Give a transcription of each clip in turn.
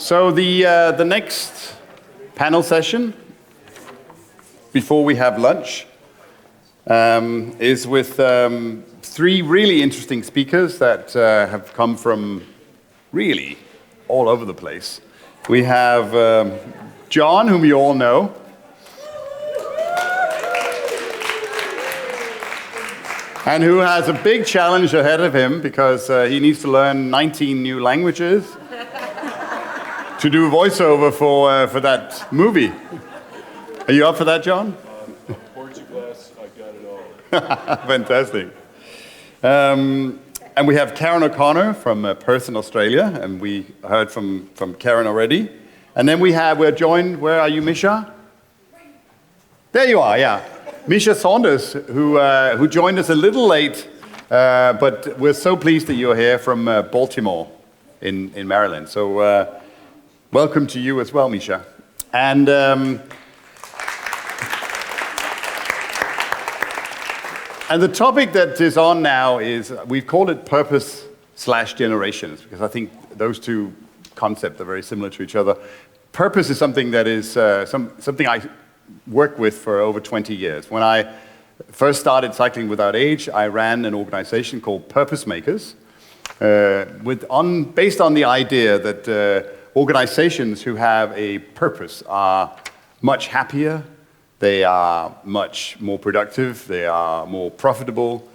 So the next panel session, before we have lunch, is with three really interesting speakers that have come from really all over the place. We have John, whom you all know. And who has a big challenge ahead of him because he needs to learn 19 new languages to do voiceover for that movie. Are you up for that, John? Portuguese, I got it all. Fantastic. And we have Karen O'Connor from Perth in Australia, and we heard from Karen already. And then we're joined, where are you, Misha? There you are, yeah. Misha Saunders, who joined us a little late, but we're so pleased that you're here from Baltimore in Maryland. So welcome to you as well, Misha. And the topic that is on now is, we've called it purpose/generations, because I think those two concepts are very similar to each other. Purpose is something that is something I worked with for over 20 years. When I first started Cycling Without Age, I ran an organization called Purpose Makers, based on the idea that organizations who have a purpose are much happier, they are much more productive, they are more profitable,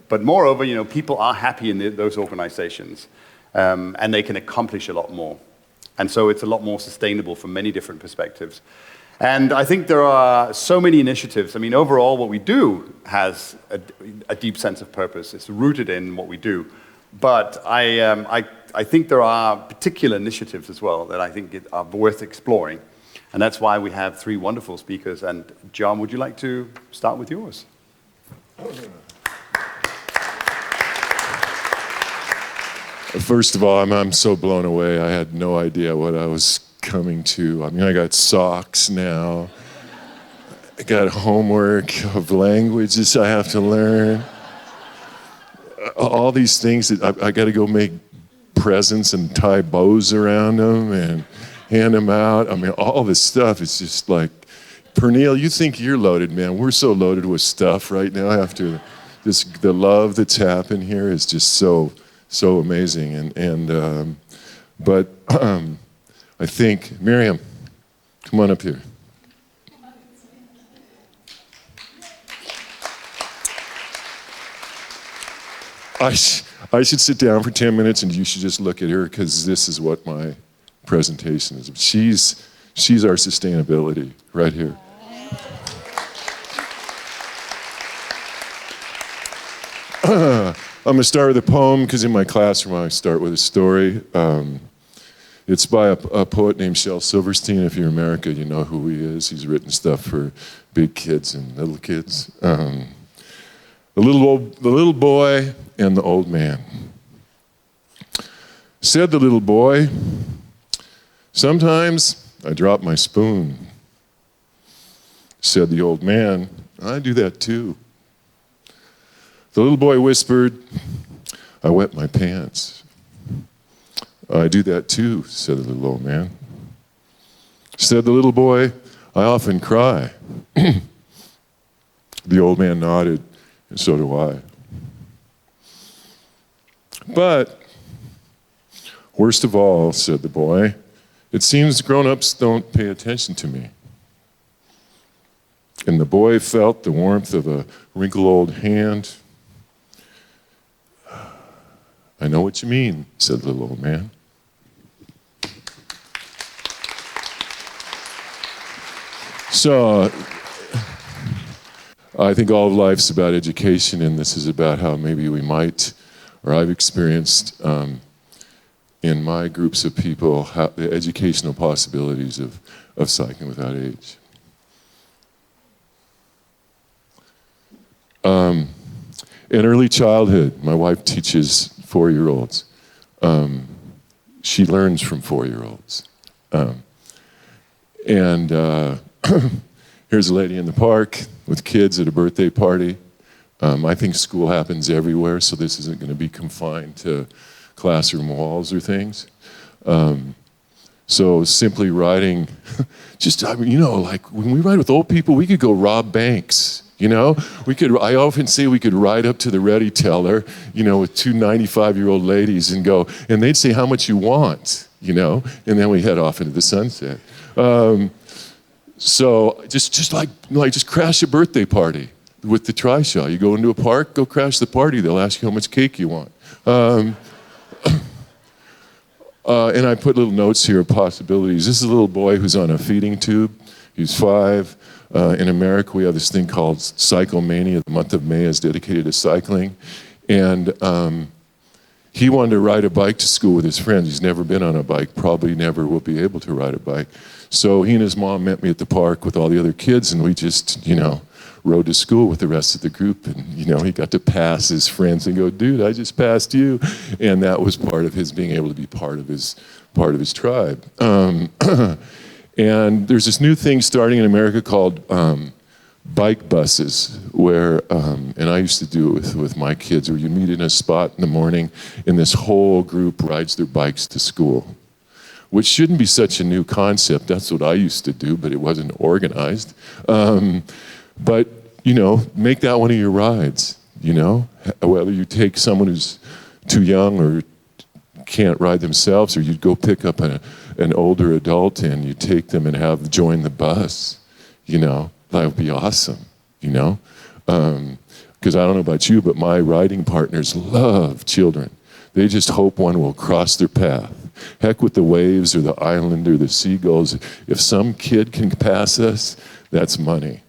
but moreover, people are happy in those organizations, and they can accomplish a lot more. And so it's a lot more sustainable from many different perspectives. And I think there are so many initiatives. I mean, overall, what we do has a deep sense of purpose. It's rooted in what we do. But I think there are particular initiatives as well that I think are worth exploring. And that's why we have three wonderful speakers. And John, would you like to start with yours? First of all, I'm so blown away. I had no idea what I was coming to. I mean, I got socks now. I got homework of languages I have to learn. All these things that I got to go make presents and tie bows around them and hand them out. I mean, all this stuff is just like, Pernille, you think you're loaded, man. We're so loaded with stuff right now after this. The love that's happened here is just so amazing. But I think, Miriam, come on up here. I should sit down for 10 minutes and you should just look at her, because this is what my presentation is. She's our sustainability right here. I'm going to start with a poem, because in my classroom I start with a story. It's by a poet named Shel Silverstein. If you're in America, you know who he is. He's written stuff for big kids and little kids. The little boy and the old man. Said the little boy, "Sometimes I drop my spoon." Said the old man, "I do that too." The little boy whispered, "I wet my pants." "I do that too," said the little old man. Said the little boy, "I often cry." The old man nodded, "And so do I." "But worst of all," said the boy, "it seems grown-ups don't pay attention to me." And the boy felt the warmth of a wrinkled old hand. "I know what you mean," said the little old man. So I think all of life's about education, and this is about how maybe we might, or I've experienced in my groups of people, how the educational possibilities of Cycling Without Age. In early childhood, my wife teaches 4-year-olds. She learns from 4-year-olds. Here's a lady in the park with kids at a birthday party. I think school happens everywhere, so this isn't going to be confined to classroom walls or things. So simply riding, just, I mean, like when we ride with old people, we could go rob banks. I often say we could ride up to the ready teller, with two 95-year-old ladies and go, and they'd say how much you want, and then we head off into the sunset. So just crash a birthday party with the trishaw. You go into a park, go crash the party. They'll ask you how much cake you want. And I put little notes here of possibilities. This is a little boy who's on a feeding tube. He's 5. In America, we have this thing called Cyclemania. The month of May is dedicated to cycling. And he wanted to ride a bike to school with his friends. He's never been on a bike, probably never will be able to ride a bike. So he and his mom met me at the park with all the other kids, and we just, rode to school with the rest of the group. And, he got to pass his friends and go, dude, I just passed you. And that was part of his being able to be part of his tribe. And there's this new thing starting in America called bike buses, where, and I used to do it with my kids, where you meet in a spot in the morning, and this whole group rides their bikes to school, which shouldn't be such a new concept. That's what I used to do, but it wasn't organized. But, make that one of your rides, whether you take someone who's too young or can't ride themselves, or you'd go pick up an older adult and you take them and have them join the bus, that would be awesome, because I don't know about you, but my riding partners love children. They just hope one will cross their path. Heck with the waves or the island or the seagulls. If some kid can pass us, that's money.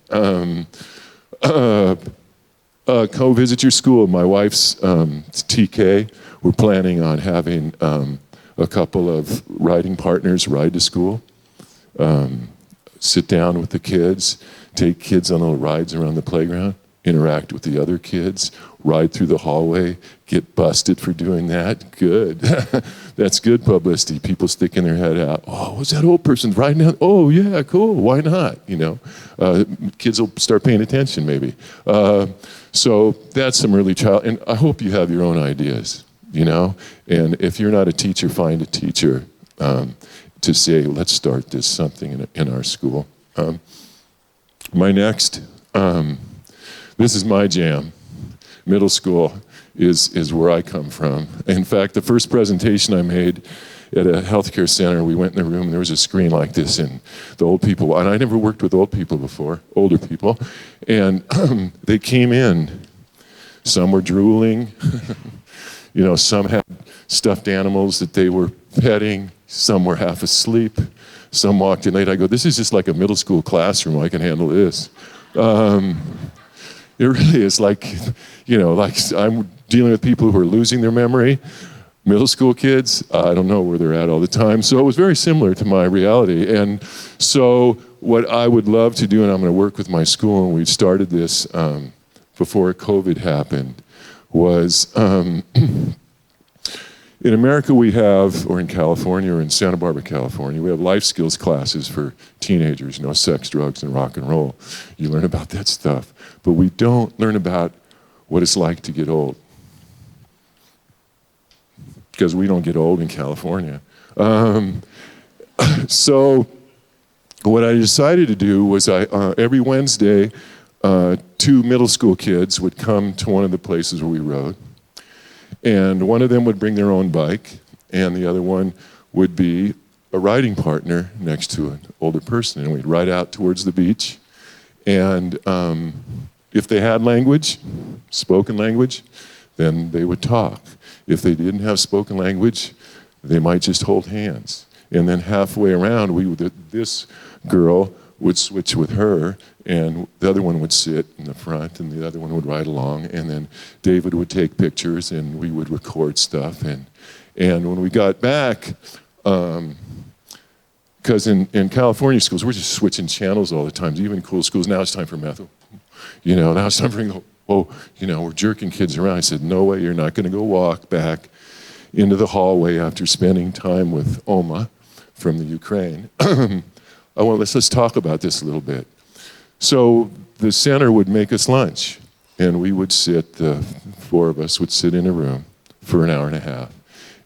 Co-visit your school. My wife's TK. We're planning on having a couple of riding partners ride to school, sit down with the kids, take kids on little rides around the playground, interact with the other kids, ride through the hallway, get busted for doing that. Good. That's good publicity. People sticking their head out. Oh, was that old person riding out? Oh, yeah, cool. Why not? Kids will start paying attention maybe. So that's some early child. And I hope you have your own ideas, And if you're not a teacher, find a teacher to say, let's start this something in our school. My next, this is my jam. Middle school is where I come from. In fact, the first presentation I made at a healthcare center, we went in the room and there was a screen like this, and the old people, and I never worked with old people before, older people, and they came in. Some were drooling, some had stuffed animals that they were petting, some were half asleep, some walked in late. I go, this is just like a middle school classroom, I can handle this. It really is like I'm dealing with people who are losing their memory. Middle school kids, I don't know where they're at all the time. So it was very similar to my reality. And so what I would love to do, and I'm going to work with my school, and we started this before COVID happened, was in America we have, or in California, or in Santa Barbara, California, we have life skills classes for teenagers, sex, drugs, and rock and roll. You learn about that stuff. But we don't learn about what it's like to get old. Because we don't get old in California. So what I decided to do was every Wednesday, 2 middle school kids would come to one of the places where we rode. And one of them would bring their own bike, and the other one would be a riding partner next to an older person. And we'd ride out towards the beach. And if they had language, spoken language, then they would talk. If they didn't have spoken language, they might just hold hands. And then halfway around, this girl would switch with her, and the other one would sit in the front, and the other one would ride along, and then David would take pictures, and we would record stuff. And when we got back, because in California schools, we're just switching channels all the time. Even cool schools, now it's time for meth. Now it's time for, we're jerking kids around. I said, no way, you're not going to go walk back into the hallway after spending time with Oma from the Ukraine. Let's talk about this a little bit. So the center would make us lunch, and we would sit, the 4 of us would sit in a room, 1.5 hours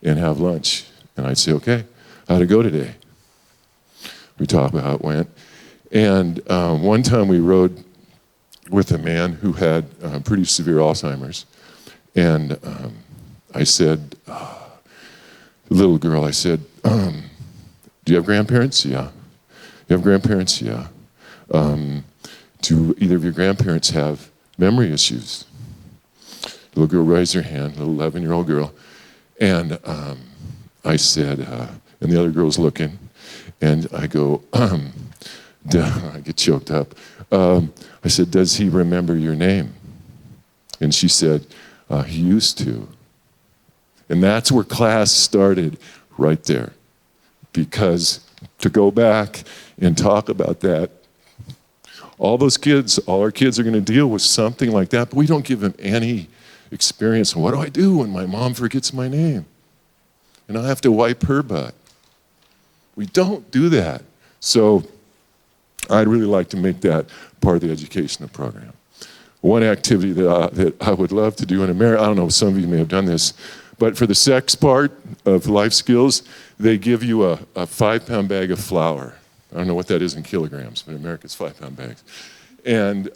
and have lunch. And I'd say, okay, how'd it go today? We talk about how it went. And one time we rode with a man who had pretty severe Alzheimer's. And I said, the little girl, I said, do you have grandparents? Yeah. You have grandparents? Yeah. Do either of your grandparents have memory issues? The little girl raised her hand, little 11-year-old girl. And I said, and the other girl's looking, and I go, I get choked up. I said, does he remember your name? And she said, he used to. And that's where class started, right there. Because to go back and talk about that, all our kids are going to deal with something like that, but we don't give them any experience. What do I do when my mom forgets my name? And I have to wipe her butt. We don't do that. So I'd really like to make that part of the educational program. One activity that I would love to do in America, I don't know, some of you may have done this, but for the sex part of life skills, they give you a 5-pound bag of flour. I don't know what that is in kilograms, but in America it's 5-pound bags. And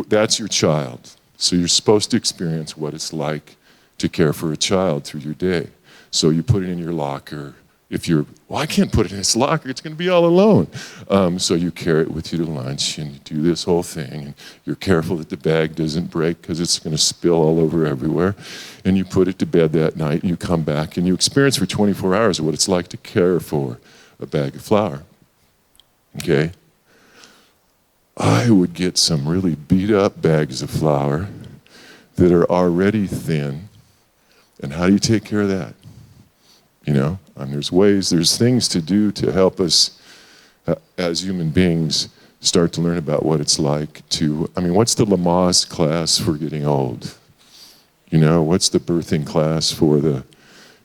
that's your child. So you're supposed to experience what it's like to care for a child through your day. So you put it in your locker. I can't put it in this locker, it's going to be all alone. So you carry it with you to lunch, and you do this whole thing, and you're careful that the bag doesn't break because it's going to spill all over everywhere. And you put it to bed that night, and you come back, and you experience for 24 hours what it's like to care for a bag of flour. Okay? I would get some really beat up bags of flour that are already thin. And how do you take care of that? You know, and there's things to do to help us as human beings start to learn about what it's like what's the Lamaze class for getting old? You know, what's the birthing class for the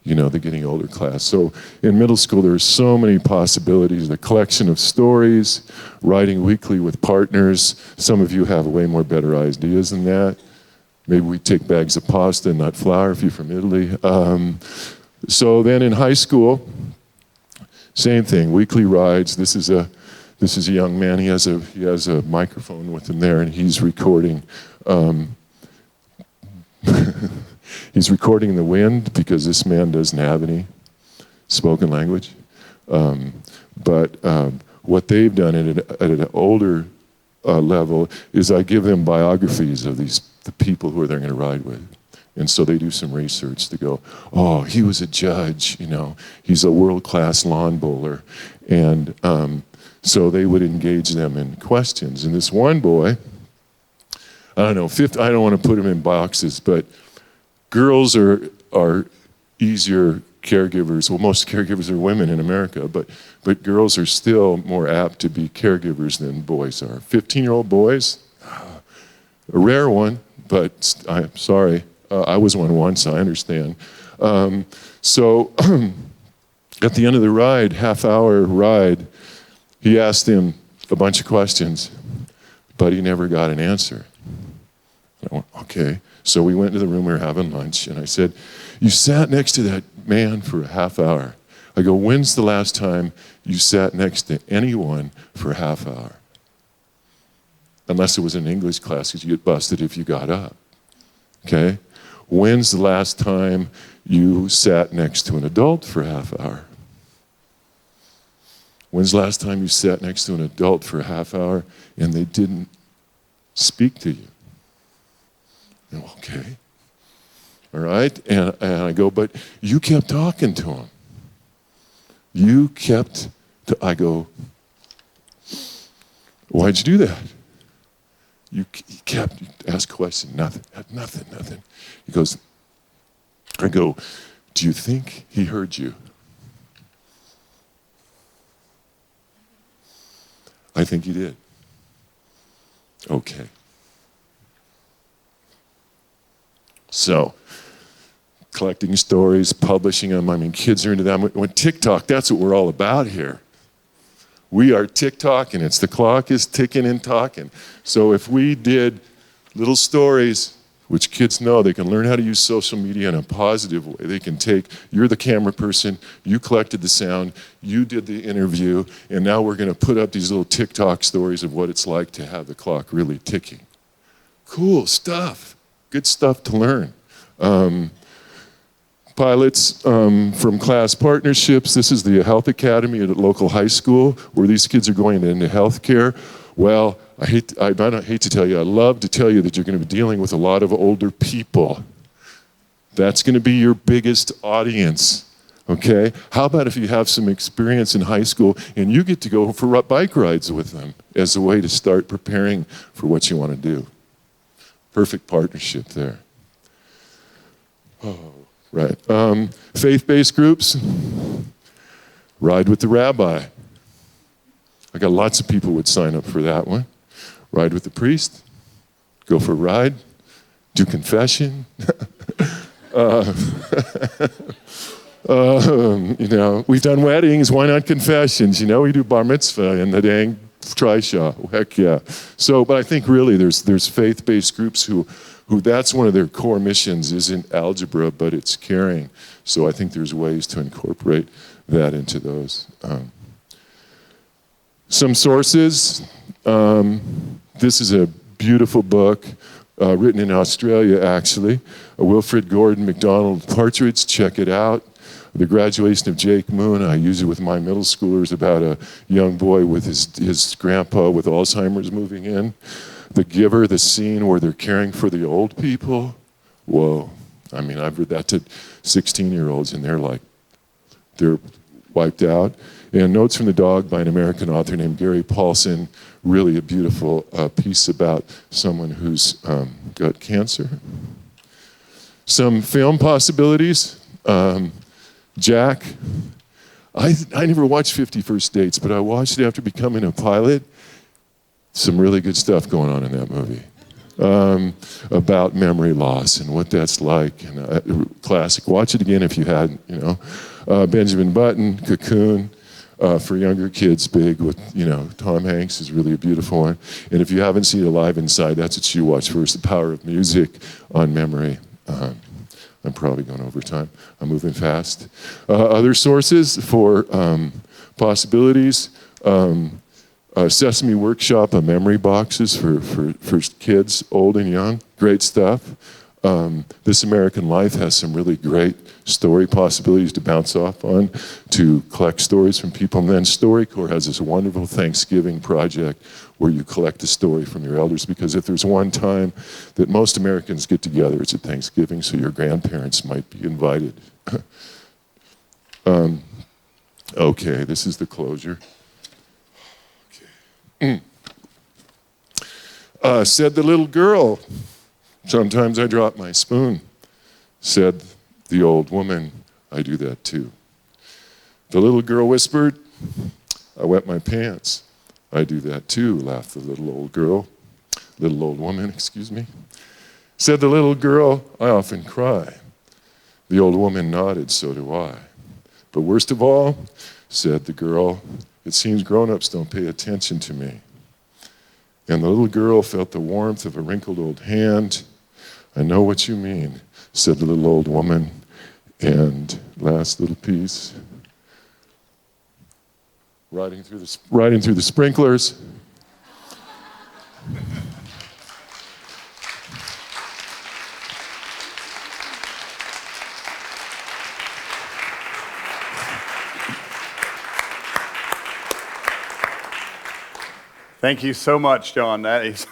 getting older class? So in middle school, there's so many possibilities, the collection of stories, writing weekly with partners. Some of you have way more better ideas than that. Maybe we take bags of pasta, not flour, if you're from Italy. So then in high school, same thing, weekly rides. This is a young man. He has a microphone with him there, and he's recording. He's recording the wind because this man doesn't have any spoken language. But what they've done at an older level is I give them biographies of the people who they're going to ride with. And so they do some research to go, oh, he was a judge, he's a world-class lawn bowler. And so they would engage them in questions. And this one boy, I don't know, I don't want to put him in boxes, but girls are easier caregivers. Well, most caregivers are women in America, but girls are still more apt to be caregivers than boys are. 15-year-old boys, a rare one, but I'm sorry. I was one once, I understand. So at the end of the ride, half-hour ride, he asked him a bunch of questions, but he never got an answer. I went, okay. So we went to the room, we were having lunch, and I said, you sat next to that man for a half hour. I go, when's the last time you sat next to anyone for a half hour? Unless it was an English class, because you get busted if you got up. Okay? When's the last time you sat next to an adult for a half hour? When's the last time you sat next to an adult for a half hour and they didn't speak to you? Okay. All right? And I go, but you kept talking to him. I go, why'd you do that? He kept ask questions, nothing. He goes, I go, do you think he heard you? I think he did. Okay. So, collecting stories, publishing them. Kids are into that. When TikTok, that's what we're all about here. We are tick-tocking. The clock is ticking and talking. So if we did little stories which kids know they can learn how to use social media in a positive way. They can take, you're the camera person, you collected the sound, you did the interview, and now we're going to put up these little TikTok stories of what it's like to have the clock really ticking. Cool stuff. Good stuff to learn. Pilots from class partnerships. This is the Health Academy at a local high school where these kids are going into healthcare. Well, I hate to tell you, I love to tell you that you're going to be dealing with a lot of older people. That's going to be your biggest audience, okay? How about if you have some experience in high school and you get to go for bike rides with them as a way to start preparing for what you want to do? Perfect partnership there. Oh, right. Faith-based groups, ride with the rabbi. I got lots of people would sign up for that one. Ride with the priest, go for a ride, do confession. You know, we've done weddings, why not confessions? You know, we do bar mitzvah and the dang trisha, heck yeah. So, but I think really there's faith-based groups who that's one of their core missions isn't algebra, but it's caring. So I think there's ways to incorporate that into those. Some sources. This is a beautiful book written in Australia, actually. Wilfred Gordon MacDonald Partridge, check it out. The Graduation of Jake Moon, I use it with my middle schoolers about a young boy with his grandpa with Alzheimer's moving in. The Giver, the scene where they're caring for the old people. Whoa. I mean, I've read that to 16-year-olds and they're wiped out. And Notes from the Dog by an American author named Gary Paulson, really a beautiful piece about someone who's got cancer. Some film possibilities. Jack. I never watched 50 First Dates, but I watched it after becoming a pilot. Some really good stuff going on in that movie. About memory loss and what that's like. And classic. Watch it again if you hadn't, you know. Benjamin Button, Cocoon. For younger kids, big with, you know, Tom Hanks is really a beautiful one. And if you haven't seen Alive Inside, that's what you watch first, The Power of Music on memory. I'm probably going over time. I'm moving fast. Other sources for possibilities. Sesame Workshop on memory boxes for kids, old and young. Great stuff. This American Life has some really great story possibilities to bounce off on, to collect stories from people. And then StoryCorps has this wonderful Thanksgiving project where you collect a story from your elders, because if there's one time that most Americans get together, it's at Thanksgiving, so your grandparents might be invited. Okay, this is the closure. Okay. Said the little girl, sometimes I drop my spoon. Said the old woman, I do that too. The little girl whispered, I wet my pants. I do that too, laughed the little old woman, excuse me. Said the little girl, I often cry. The old woman nodded, so do I. But worst of all, said the girl, it seems grown-ups don't pay attention to me. And the little girl felt the warmth of a wrinkled old hand. I know what you mean, said the little old woman. And last little piece, riding through the sprinklers. Thank you so much, John. That is